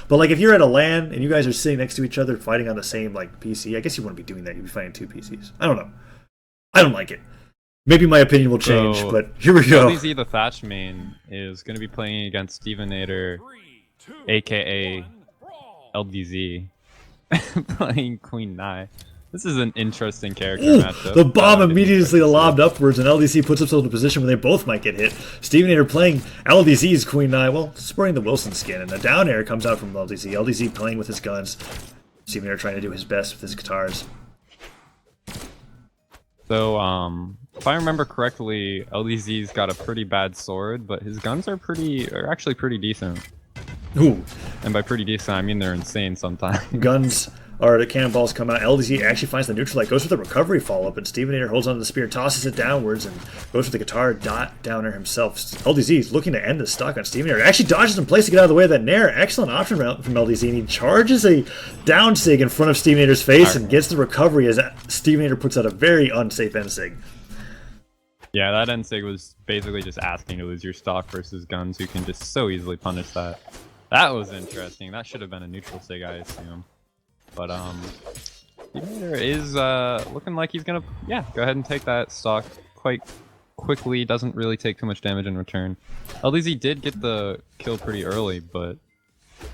But like if you're at a LAN and you guys are sitting next to each other fighting on the same like PC, I guess you wouldn't be doing that. You'd be fighting two PCs. I don't know. I don't like it. Maybe my opinion will change, So, but here we go. LDZ, the Thatch main, is going to be playing against Stevenator, aka LDZ, playing Queen Nai. This is an interesting character matchup. The bomb immediately lobbed upwards, and LDZ puts himself in a position where they both might get hit. Stevenator playing LDZ's Queen Nai, well, sporting the Wilson skin, and a down air comes out from LDZ. LDZ playing with his guns. Stevenator trying to do his best with his guitars. So, if I remember correctly, LDZ's got a pretty bad sword, but his guns are actually pretty decent. Ooh. And by pretty decent, I mean they're insane sometimes. Guns are the cannonballs come out. LDZ actually finds the neutral light, goes for the recovery follow-up, and Stevenator holds onto the spear, tosses it downwards, and goes for the guitar downer himself. LDZ is looking to end the stock on Stevenator. Actually dodges in place to get out of the way of that nair. Excellent option from LDZ, and he charges a down sig in front of Stevenator's face and gets the recovery as Stevenator puts out a very unsafe end sig. Yeah, that end sig was basically just asking to lose your stock versus guns who can just so easily punish that. That was interesting. That should have been a neutral sig, I assume. But Stevenator is looking like he's gonna go ahead and take that stock quite quickly. Doesn't really take too much damage in return. LDZ did get the kill pretty early, but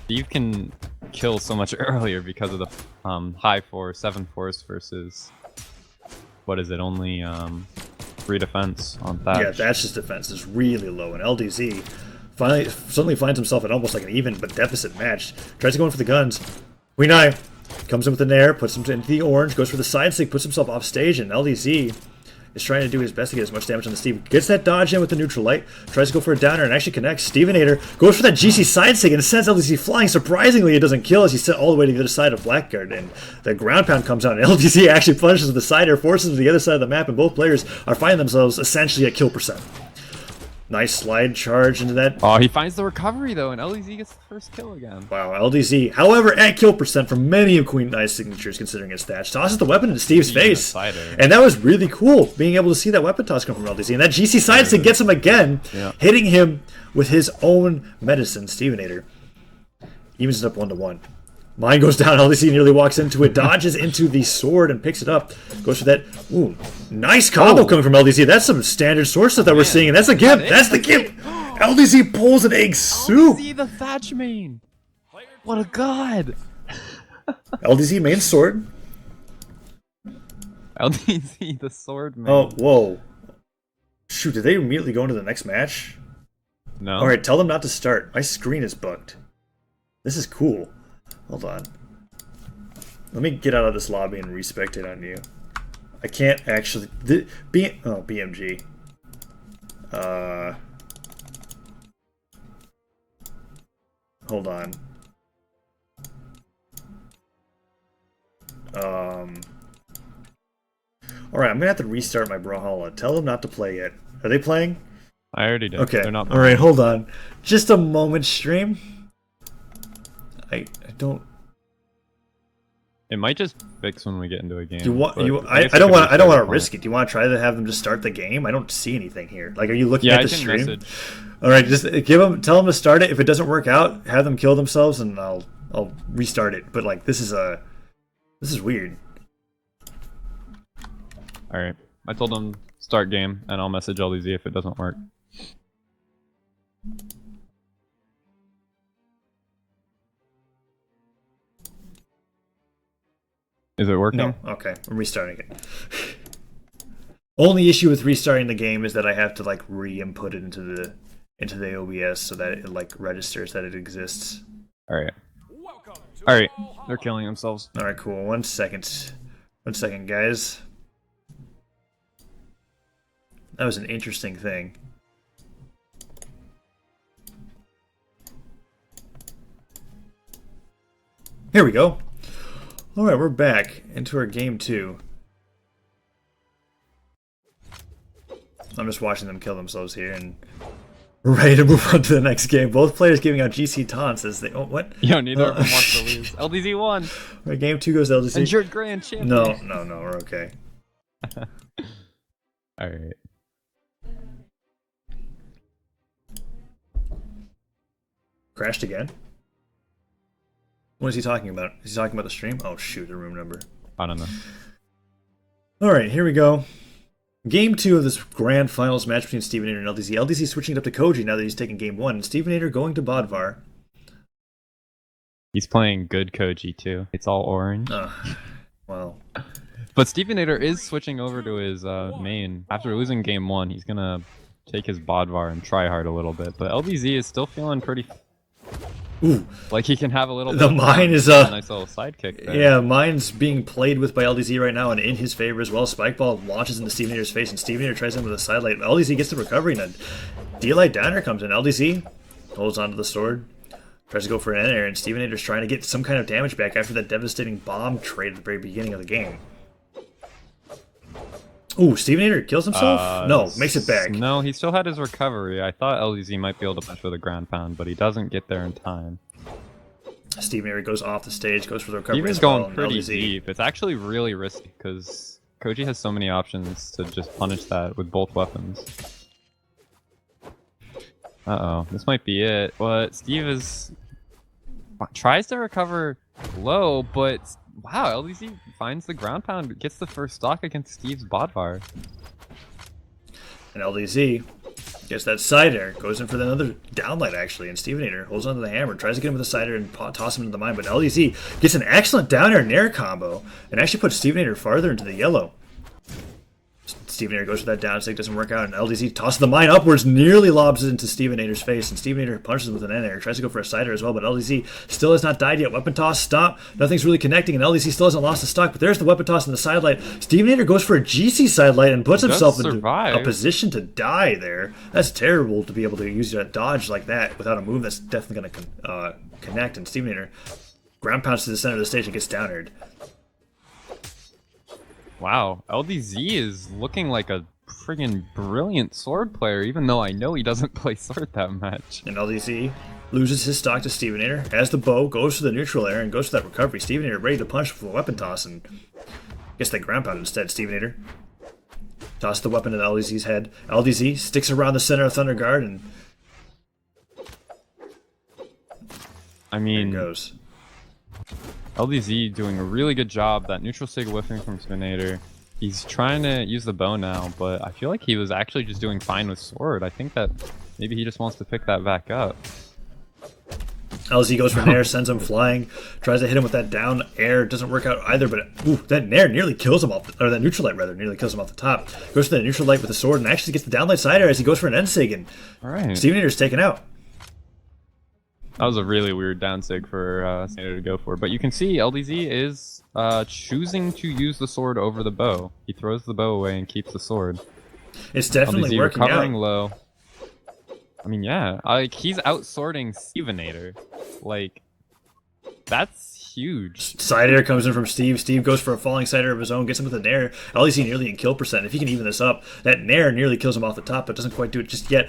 Steve can kill so much earlier because of the high force, 7 force versus what is it? Only 3 defense on Thatch. Yeah, Thatch's defense is really low, and LDZ suddenly finds himself in almost like an even but deficit match. Tries to go in for the guns. Queen Nai comes in with the nair, puts him into the orange, goes for the side stick, puts himself off stage, and LDZ is trying to do his best to get as much damage on the Steve. Gets that dodge in with the neutral light, tries to go for a downer, and actually connects. Stevenator goes for that GC side stick and sends LDZ flying. Surprisingly, it doesn't kill as he's sent all the way to the other side of Blackguard, and the ground pound comes out, and LDZ actually punishes with the side air, forces him to the other side of the map, and both players are finding themselves essentially at kill percent. Nice slide charge into that. Oh, he finds the recovery though, and LDZ gets the first kill again. Wow, LDZ, however, at kill percent for many of Queen Nai's signatures, considering his Thatch, tosses the weapon into Steve's face. And that was really cool, being able to see that weapon toss come from LDZ. And that GC side stick gets him again, hitting him with his own medicine, Stevenator. Evens it up 1-1. Mine goes down, LDZ nearly walks into it, dodges into the sword and picks it up. Goes for that, ooh, nice combo coming from LDZ. That's some standard sword stuff that we're seeing, and that's the gimp, that's the gimp! LDZ pulls an egg soup! LDZ the Thatch main! What a god! LDZ main sword. LDZ the sword main. Oh, whoa. Shoot, did they immediately go into the next match? No. Alright, tell them not to start. My screen is bugged. This is cool. Hold on. Let me get out of this lobby and respectate on you. I can't actually... BMG. Hold on. Alright, I'm gonna have to restart my Brawlhalla. Tell them not to play yet. Are they playing? I already did. Okay. They're not. Alright, hold on. Just a moment, stream. I don't. It might just fix when we get into a game. I don't want to risk it. Do you want to try to have them just start the game? I don't see anything here. Like, are you looking at the stream? Message. All right, just tell them to start it. If it doesn't work out, have them kill themselves, and I'll restart it. But like, this is weird. All right, I told them start game, and I'll message LDZ if it doesn't work. Is it working? No. Okay, I'm restarting it. Only issue with restarting the game is that I have to like re-input it into the OBS so that it like registers that it exists. All right. All right. They're killing themselves. All right, cool. 1 second. 1 second, guys. That was an interesting thing. Here we go. Alright, we're back into our game 2. I'm just watching them kill themselves here, and we're ready to move on to the next game. Both players giving out GC taunts as they... Oh, what? Yo, neither of them wants to lose. LDZ won! Alright, game 2 goes to LDZ. Injured grand champion. No, we're okay. Alright. Crashed again? What is he talking about? Is he talking about the stream? Oh shoot, the room number. I don't know. Alright, here we go. Game 2 of this grand finals match between Stevenator and LDZ. LDZ switching it up to Koji now that he's taking game 1. And Stevenator going to Bodvar. He's playing good Koji too. It's all orange. Well. But Stevenator is switching over to his main. After losing game 1, he's gonna take his Bodvar and try hard a little bit. But LDZ is still feeling pretty... Ooh. Like he can have a little bit the of mine is a nice little sidekick there. Yeah, mine's being played with by LDZ right now and in his favor as well. Spike ball launches into Stevenator's face and Stevenator tries him with a sidelight. LDZ gets the recovery and a D-light downer comes in. LDZ holds onto the sword, tries to go for an air, and Stevenator's trying to get some kind of damage back after that devastating bomb trade at the very beginning of the game. Ooh, Stevenator kills himself? No, makes it back. No, he still had his recovery. I thought LDZ might be able to punch with a ground pound, but he doesn't get there in time. Stevenator goes off the stage, goes for the recovery. Steve's going pretty deep. It's actually really risky because Koji has so many options to just punish that with both weapons. Uh-oh, this might be it. But Steve tries to recover low, but wow, LDZ finds the ground pound, gets the first stock against Steve's Bodvar. And LDZ gets that side air, goes in for another downlight actually, and Stevenator holds onto the hammer, tries to get him with a side air and toss him into the mine, but LDZ gets an excellent down air and air combo, and actually puts Stevenator farther into the yellow. Stevenator goes for that down stick, doesn't work out, and LDZ tosses the mine upwards, nearly lobs it into Stevenator's face, and Stevenator punches him with an N-air, tries to go for a side air as well, but LDZ still has not died yet. Weapon toss, stomp, nothing's really connecting, and LDZ still hasn't lost the stock, but there's the weapon toss and the sidelight. Stevenator goes for a GC sidelight and puts himself into a position to die there. That's terrible to be able to use a dodge like that without a move that's definitely going to connect, and Stevenator ground pounds to the center of the stage and gets down-aired. Wow, LDZ is looking like a friggin' brilliant sword player, even though I know he doesn't play sword that much. And LDZ loses his stock to Stevenator, has the bow, goes for the neutral air, and goes for that recovery. Stevenator ready to punch with a weapon toss, and gets that ground pound instead. Stevenator tosses the weapon at LDZ's head. LDZ sticks around the center of Thunder Guard, and I mean, there it goes. LDZ doing a really good job. That neutral sig whiffing from Stevenator. He's trying to use the bow now, but I feel like he was actually just doing fine with sword. I think that maybe he just wants to pick that back up. LDZ goes for an air, sends him flying, tries to hit him with that down air, doesn't work out either, but ooh, that nair nearly kills him off, or that neutral light rather, nearly kills him off the top. Goes for the neutral light with the sword and actually gets the downlight side air as he goes for an end sig, and Stevenator's taken out. That was a really weird down sig for Stevenator to go for, but you can see LDZ is choosing to use the sword over the bow. He throws the bow away and keeps the sword. It's definitely LDZ working recovering out. Low. I mean, yeah, like he's outsorting Stevenator. Like, that's huge. Side air comes in from Steve. Steve goes for a falling side air of his own, gets him with a nair. LDZ nearly in kill percent. If he can even this up, that nair nearly kills him off the top, but doesn't quite do it just yet.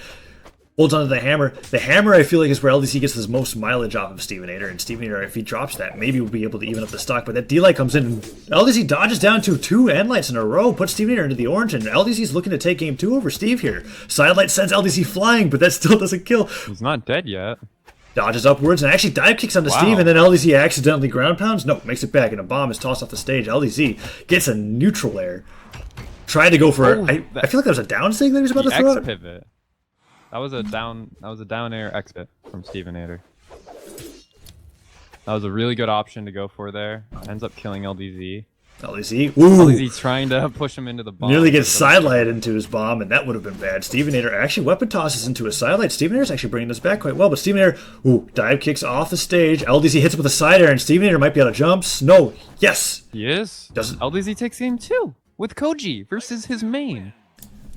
Holds onto the hammer. The hammer, I feel like, is where LDZ gets his most mileage off of Stevenator. And Stevenator, if he drops that, maybe we'll be able to even up the stock. But that D-light comes in, and LDZ dodges down to 2 N-lights in a row, puts Stevenator into the orange, and LDZ's looking to take game 2 over Steve here. Sidelight sends LDZ flying, but that still doesn't kill. He's not dead yet. Dodges upwards and actually dive kicks onto Steve, and then LDZ accidentally ground pounds. No, makes it back, and a bomb is tossed off the stage. LDZ gets a neutral air. Tried to go for I feel like that was a down sig that he was about to throw out. Pivot. That was a down air exit from Stevenator. That was a really good option to go for there. Ends up killing LDZ. LDZ, LDZ's trying to push him into the bomb. Nearly gets sidelighted into his bomb, and that would have been bad. Stevenator actually weapon tosses into a sidelight. Stevenator's actually bringing this back quite well, but Stevenator, dive kicks off the stage. LDZ hits with a side air, and Stevenator might be out of jumps. No, yes. He is. Doesn't. LDZ takes game 2 with Koji versus his main.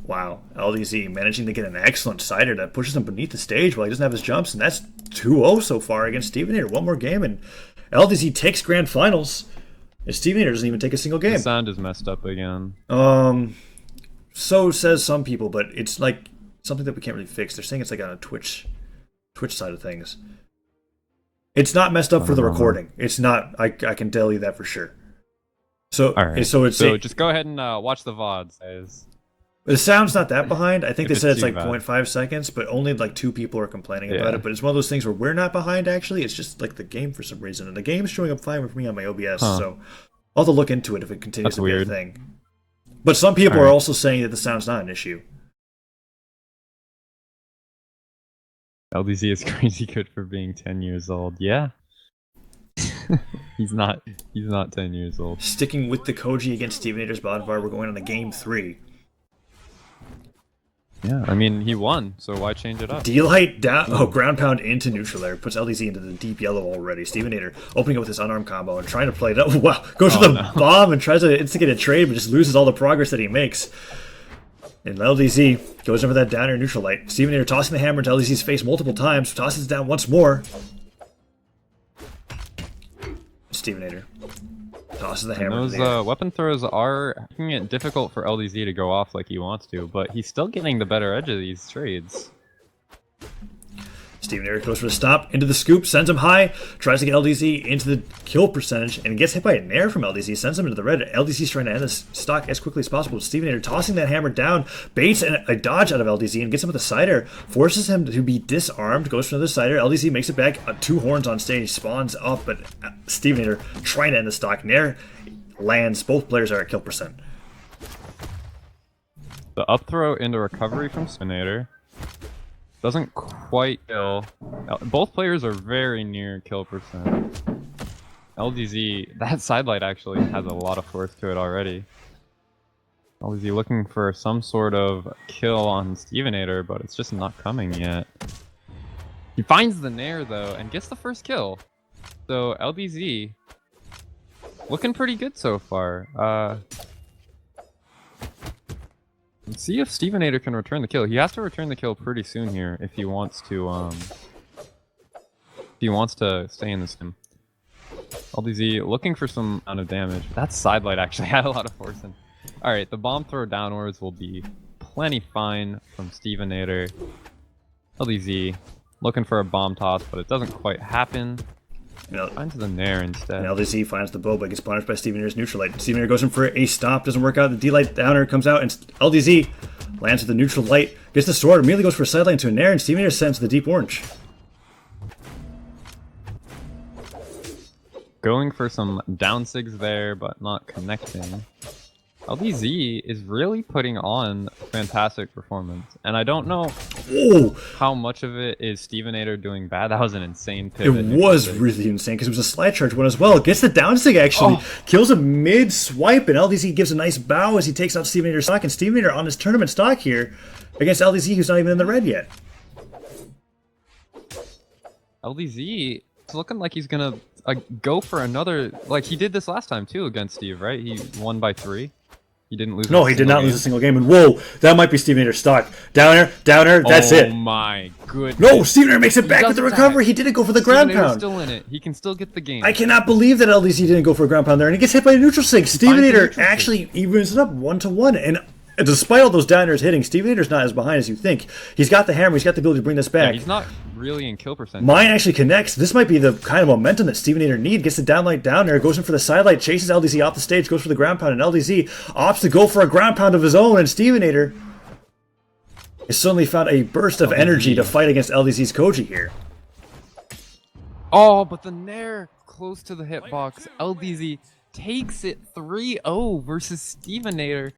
Wow, LDZ managing to get an excellent side air that pushes him beneath the stage while he doesn't have his jumps, and that's 2-0 so far against Stevenator. One more game, and LDZ takes grand finals. And Stevenator doesn't even take a single game. The sound is messed up again. So says some people, but it's like something that we can't really fix. They're saying it's like on a Twitch side of things. It's not messed up for the recording. It's not. I can tell you that for sure. So, all right. So just go ahead and watch the VODs, guys. The sound's not that behind. I think If they said it's it's like too bad. 0.5 seconds, but only like 2 people are complaining about Yeah. it. But it's one of those things where we're not behind, actually. It's just like the game for some reason. And the game's showing up fine with me on my OBS, Huh. so I'll have to look into it if it continues That's to weird. be a thing. But some people are Alright. also saying that the sound's not an issue. LDZ is crazy good for being 10 years old. Yeah. he's not 10 years old. Sticking with the Koji against Stevenator's Bodvar, we're going on to game 3. Yeah, I mean, he won, so why change it up? D-Light down. Oh, ground pound into neutral there. Puts LDZ into the deep yellow already. Stevenator opening up with his unarmed combo and trying to play it up. Wow. Goes for the bomb and tries to instigate a trade, but just loses all the progress that he makes. And LDZ goes over that downer neutral light. Stevenator tossing the hammer into LDZ's face multiple times. Tosses it down once more. Stevenator tosses the hammer. Those in the air. weapon throws are making it difficult for LDZ to go off like he wants to, but he's still getting the better edge of these trades. Stevenator goes for the stop, into the scoop, sends him high, tries to get LDZ into the kill percentage, and gets hit by a nair from LDZ, sends him into the red. LDZ's trying to end this stock as quickly as possible. Stevenator tossing that hammer down, baits a dodge out of LDZ and gets him with a cider, forces him to be disarmed, goes for another cider. LDZ makes it back, 2 horns on stage, spawns up, but Stevenator trying to end the stock. Nair lands, both players are at kill percent. The up throw into recovery from Stevenator doesn't quite kill. Both players are very near kill percent. LDZ, that sidelight actually has a lot of force to it already. LDZ looking for some sort of kill on Stevenator, but it's just not coming yet. He finds the nair though and gets the first kill. So LDZ looking pretty good so far. Let's see if Stevenator can return the kill. He has to return the kill pretty soon here if he wants to stay in this game. LDZ looking for some amount of damage. That sidelight actually had a lot of force in. Alright, the bomb throw downwards will be plenty fine from Stevenator. LDZ looking for a bomb toss, but it doesn't quite happen. Finds the nair instead. And LDZ finds the bow, but gets punished by Stevenator's neutral light. Stevenator goes in for a stop, doesn't work out. The D-Light downer comes out, and LDZ lands with the neutral light, gets the sword, immediately goes for a sideline to a nair, and Stevenator sends the deep orange. Going for some down sigs there, but not connecting. LDZ is really putting on a fantastic performance, and I don't know how much of it is Stevenator doing bad. That was an insane pivot. It was really insane because it was a slide charge one as well. Gets the down sig actually, kills a mid swipe, and LDZ gives a nice bow as he takes out Stevenator's stock. And Stevenator on his tournament stock here against LDZ, who's not even in the red yet. LDZ is looking like he's gonna go for another. Like he did this last time too against Steve, right? He won by 3. He didn't lose. No, he did not lose a single game. And whoa, that might be Stevenator's stock. Downer, that's it. Oh my goodness. No, Stevenator makes it back with the recovery. He didn't go for the ground pound. Still in it. He can still get the game. I cannot believe that LDZ didn't go for a ground pound there, and he gets hit by a neutral sig. Stevenator actually evens it up 1-1, and despite all those downers hitting, Stevenator's not as behind as you think. He's got the hammer. He's got the ability to bring this back. Yeah, he's not really in kill percentage. Mine actually connects. This might be the kind of momentum that Stevenator needs. Gets the downlight down there, goes in for the sidelight, chases LDZ off the stage, goes for the ground pound, and LDZ opts to go for a ground pound of his own, and Stevenator has suddenly found a burst of energy to fight against LDZ's Koji here. Oh, but the nair close to the hitbox. LDZ takes it 3-0 versus Stevenator.